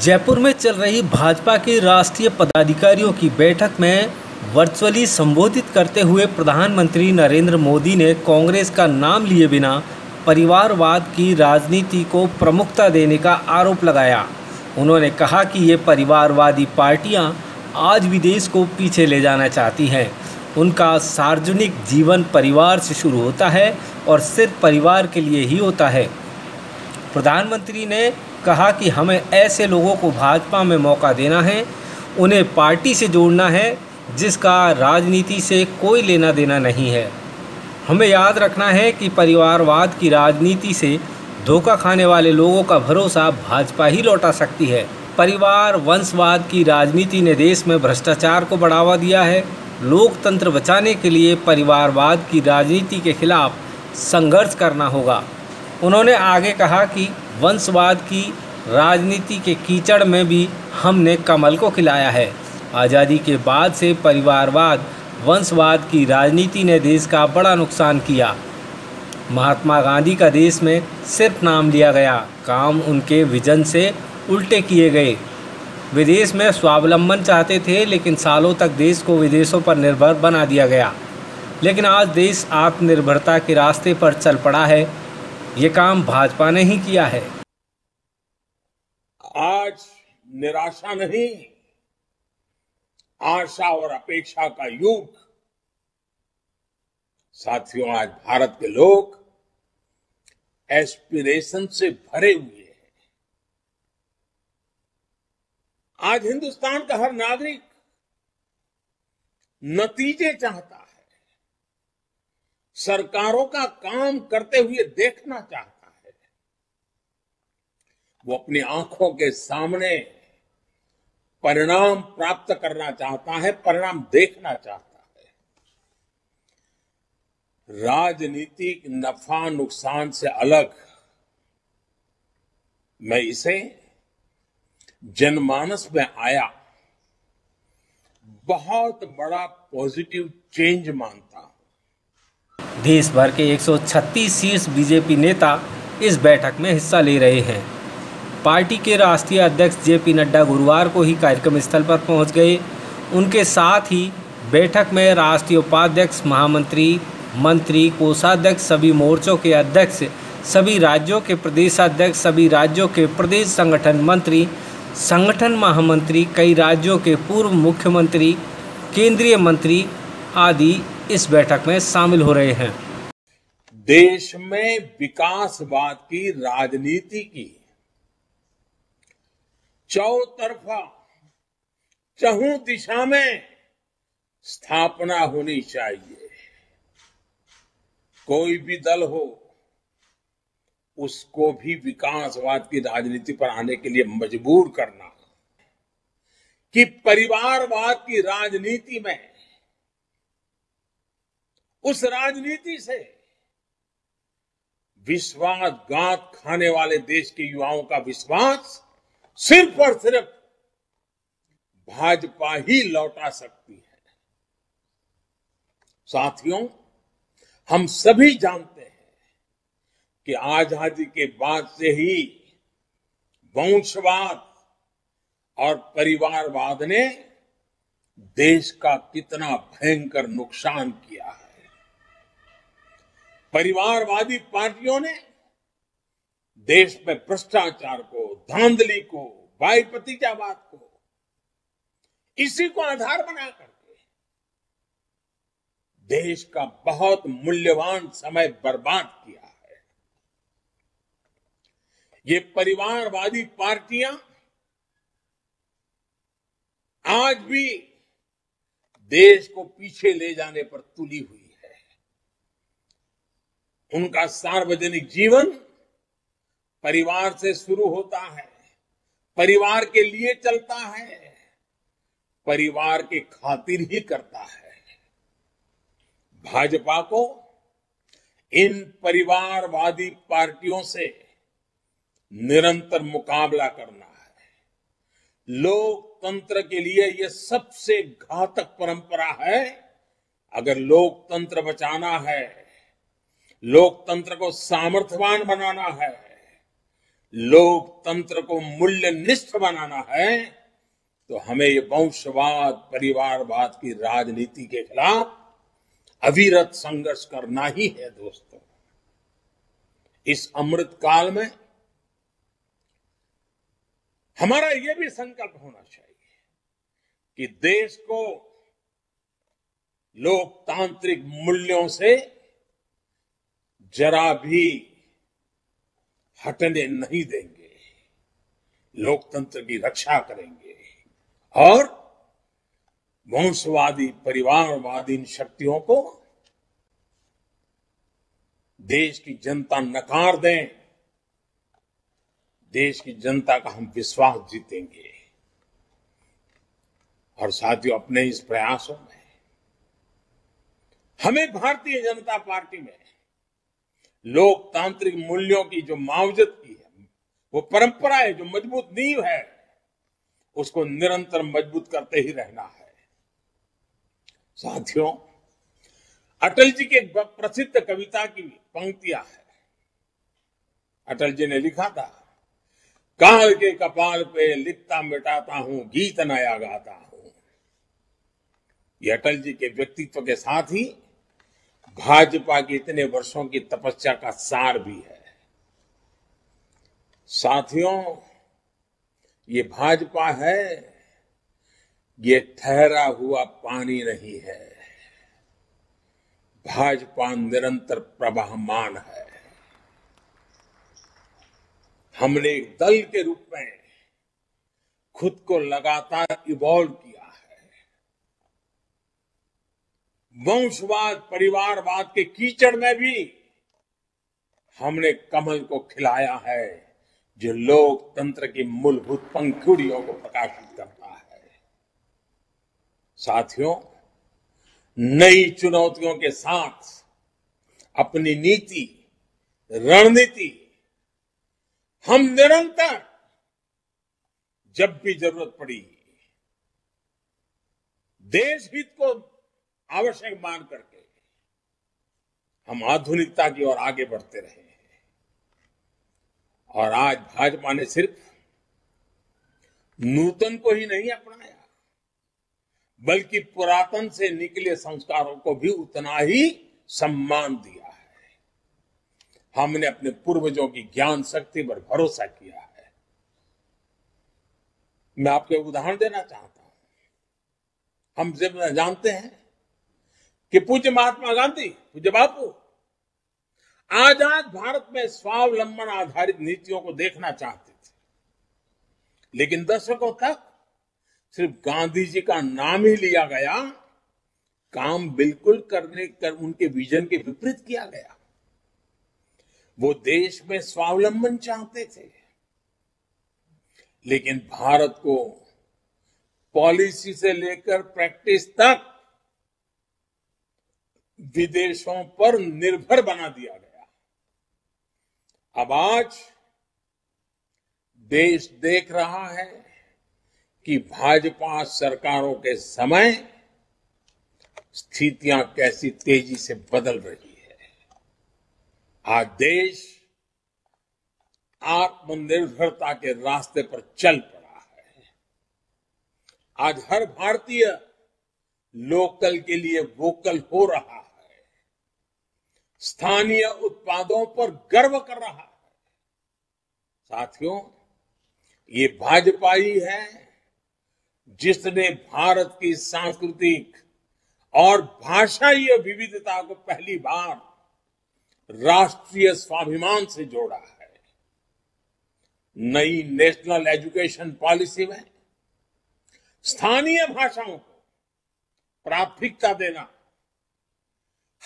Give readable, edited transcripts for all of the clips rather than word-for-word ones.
जयपुर में चल रही भाजपा के राष्ट्रीय पदाधिकारियों की बैठक में वर्चुअली संबोधित करते हुए प्रधानमंत्री नरेंद्र मोदी ने कांग्रेस का नाम लिए बिना परिवारवाद की राजनीति को प्रमुखता देने का आरोप लगाया। उन्होंने कहा कि ये परिवारवादी पार्टियां आज भी देश को पीछे ले जाना चाहती हैं। उनका सार्वजनिक जीवन परिवार से शुरू होता है और सिर्फ परिवार के लिए ही होता है। प्रधानमंत्री ने कहा कि हमें ऐसे लोगों को भाजपा में मौका देना है, उन्हें पार्टी से जोड़ना है जिसका राजनीति से कोई लेना देना नहीं है। हमें याद रखना है कि परिवारवाद की राजनीति से धोखा खाने वाले लोगों का भरोसा भाजपा ही लौटा सकती है। परिवार वंशवाद की राजनीति ने देश में भ्रष्टाचार को बढ़ावा दिया है। लोकतंत्र बचाने के लिए परिवारवाद की राजनीति के खिलाफ संघर्ष करना होगा। उन्होंने आगे कहा कि वंशवाद की राजनीति के कीचड़ में भी हमने कमल को खिलाया है। आज़ादी के बाद से परिवारवाद वंशवाद की राजनीति ने देश का बड़ा नुकसान किया। महात्मा गांधी का देश में सिर्फ नाम लिया गया, काम उनके विजन से उल्टे किए गए। वे देश में स्वावलंबन चाहते थे, लेकिन सालों तक देश को विदेशों पर निर्भर बना दिया गया। लेकिन आज देश आत्मनिर्भरता के रास्ते पर चल पड़ा है। ये काम भाजपा ने ही किया है। आज निराशा नहीं, आशा और अपेक्षा का युग। साथियों, आज भारत के लोग एस्पिरेशन से भरे हुए हैं। आज हिंदुस्तान का हर नागरिक नतीजे चाहता है, सरकारों का काम करते हुए देखना चाहता है। वो अपनी आंखों के सामने परिणाम प्राप्त करना चाहता है, परिणाम देखना चाहता है। राजनीतिक नफा नुकसान से अलग मैं इसे जनमानस में आया बहुत बड़ा पॉजिटिव चेंज मानता हूं। देश भर के 136 शीर्ष बीजेपी नेता इस बैठक में हिस्सा ले रहे हैं। पार्टी के राष्ट्रीय अध्यक्ष जेपी नड्डा गुरुवार को ही कार्यक्रम स्थल पर पहुंच गए। उनके साथ ही बैठक में राष्ट्रीय उपाध्यक्ष, महामंत्री, मंत्री, कोषाध्यक्ष, सभी मोर्चों के अध्यक्ष, सभी राज्यों के प्रदेशाध्यक्ष, सभी राज्यों के प्रदेश संगठन मंत्री, संगठन महामंत्री, कई राज्यों के पूर्व मुख्यमंत्री, केंद्रीय मंत्री आदि इस बैठक में शामिल हो रहे हैं। देश में विकासवाद की राजनीति की चौतरफा चहुं दिशा में स्थापना होनी चाहिए। कोई भी दल हो, उसको भी विकासवाद की राजनीति पर आने के लिए मजबूर करना कि परिवारवाद की राजनीति में, उस राजनीति से विश्वासघात खाने वाले देश के युवाओं का विश्वास सिर्फ और सिर्फ भाजपा ही लौटा सकती है। साथियों, हम सभी जानते हैं कि आजादी के बाद से ही वंशवाद और परिवारवाद ने देश का कितना भयंकर नुकसान किया है। परिवारवादी पार्टियों ने देश में भ्रष्टाचार को, धांधली को, भाई भतीजावाद को, इसी को आधार बना करके देश का बहुत मूल्यवान समय बर्बाद किया है। ये परिवारवादी पार्टियां आज भी देश को पीछे ले जाने पर तुली हुई है। उनका सार्वजनिक जीवन परिवार से शुरू होता है, परिवार के लिए चलता है, परिवार के खातिर ही करता है। भाजपा को इन परिवारवादी पार्टियों से निरंतर मुकाबला करना है। लोकतंत्र के लिए यह सबसे घातक परंपरा है। अगर लोकतंत्र बचाना है, लोकतंत्र को सामर्थ्यवान बनाना है, लोकतंत्र को मूल्यनिष्ठ बनाना है तो हमें ये वंशवाद, परिवारवाद की राजनीति के खिलाफ अविरत संघर्ष करना ही है दोस्तों। इस अमृत काल में हमारा ये भी संकल्प होना चाहिए कि देश को लोकतांत्रिक मूल्यों से जरा भी हटने नहीं देंगे, लोकतंत्र की रक्षा करेंगे और वंशवादी, परिवारवादी इन शक्तियों को देश की जनता नकार दें, देश की जनता का हम विश्वास जीतेंगे। और साथियों, अपने इस प्रयासों में हमें भारतीय जनता पार्टी में लोकतांत्रिक मूल्यों की जो मावजत की है, वो परंपरा है, जो मजबूत नींव है, उसको निरंतर मजबूत करते ही रहना है। साथियों, अटल जी की एक प्रसिद्ध कविता की पंक्तियां है। अटल जी ने लिखा था, काल के कपाल पे लिखता मिटाता हूं, गीत नया गाता हूं। ये अटल जी के व्यक्तित्व के साथ ही भाजपा की इतने वर्षों की तपस्या का सार भी है। साथियों, ये भाजपा है, ये ठहरा हुआ पानी नहीं है। भाजपा निरंतर प्रवाहमान है। हमने एक दल के रूप में खुद को लगातार इवॉल्व किया है। वंशवाद, परिवारवाद के कीचड़ में भी हमने कमल को खिलाया है, जो लोकतंत्र की मूलभूत पंखुड़ियों को प्रकाशित करता है। साथियों, नई चुनौतियों के साथ अपनी नीति, रणनीति हम निरंतर जब भी जरूरत पड़ी देश हित को आवश्यक मान करके हम आधुनिकता की ओर आगे बढ़ते रहे हैं। और आज भाजपा ने सिर्फ नूतन को ही नहीं अपनाया, बल्कि पुरातन से निकले संस्कारों को भी उतना ही सम्मान दिया है। हमने अपने पूर्वजों की ज्ञान शक्ति पर भरोसा किया है। मैं आपको एक उदाहरण देना चाहता हूं। हम जब जानते हैं कि पूज्य महात्मा गांधी, पूज्य बापू आजाद भारत में स्वावलंबन आधारित नीतियों को देखना चाहते थे, लेकिन दशकों तक सिर्फ गांधी जी का नाम ही लिया गया, काम बिल्कुल उनके विजन के विपरीत किया गया। वो देश में स्वावलंबन चाहते थे, लेकिन भारत को पॉलिसी से लेकर प्रैक्टिस तक विदेशों पर निर्भर बना दिया गया। अब आज देश देख रहा है कि भाजपा सरकारों के समय स्थितियां कैसी तेजी से बदल रही है। आज देश आत्मनिर्भरता के रास्ते पर चल पड़ा है। आज हर भारतीय लोकल के लिए वोकल हो रहा है, स्थानीय उत्पादों पर गर्व कर रहा है। साथियों, ये भाजपा ही है जिसने भारत की सांस्कृतिक और भाषाई विविधता को पहली बार राष्ट्रीय स्वाभिमान से जोड़ा है। नई नेशनल एजुकेशन पॉलिसी में स्थानीय भाषाओं को प्राथमिकता देना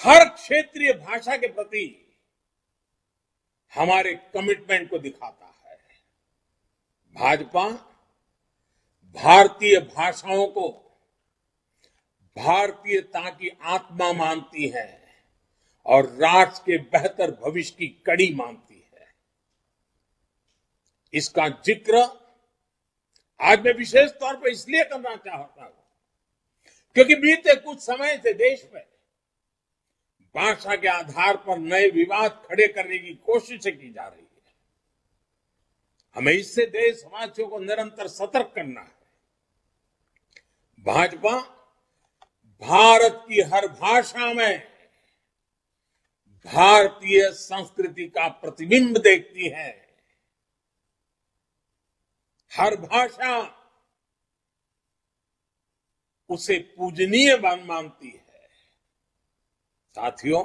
हर क्षेत्रीय भाषा के प्रति हमारे कमिटमेंट को दिखाता है। भाजपा भारतीय भाषाओं को भारतीयता की आत्मा मानती है और राष्ट्र के बेहतर भविष्य की कड़ी मानती है। इसका जिक्र आज मैं विशेष तौर पर इसलिए करना चाहता हूं क्योंकि बीते कुछ समय से देश में भाषा के आधार पर नए विवाद खड़े करने की कोशिशें की जा रही है। हमें इससे देशवासियों को निरंतर सतर्क करना है। भाजपा भारत की हर भाषा में भारतीय संस्कृति का प्रतिबिंब देखती है। हर भाषा उसे पूजनीय मानती है। साथियों,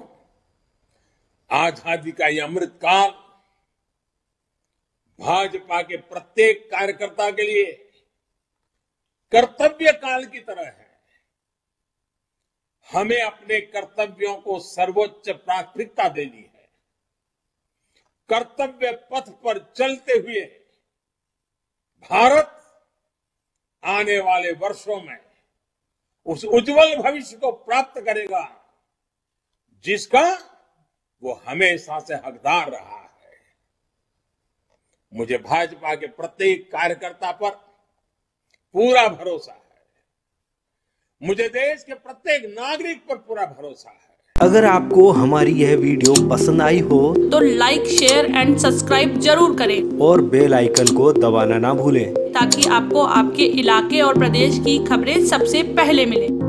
आजादी का यह अमृत काल भाजपा के प्रत्येक कार्यकर्ता के लिए कर्तव्य काल की तरह है। हमें अपने कर्तव्यों को सर्वोच्च प्राथमिकता देनी है। कर्तव्य पथ पर चलते हुए भारत आने वाले वर्षों में उस उज्जवल भविष्य को प्राप्त करेगा जिसका वो हमेशा से हकदार रहा है। मुझे भाजपा के प्रत्येक कार्यकर्ता पर पूरा भरोसा है। मुझे देश के प्रत्येक नागरिक पर पूरा भरोसा है। अगर आपको हमारी यह वीडियो पसंद आई हो तो लाइक, शेयर एंड सब्सक्राइब जरूर करें और बेल आइकन को दबाना ना भूलें ताकि आपको आपके इलाके और प्रदेश की खबरें सबसे पहले मिलें।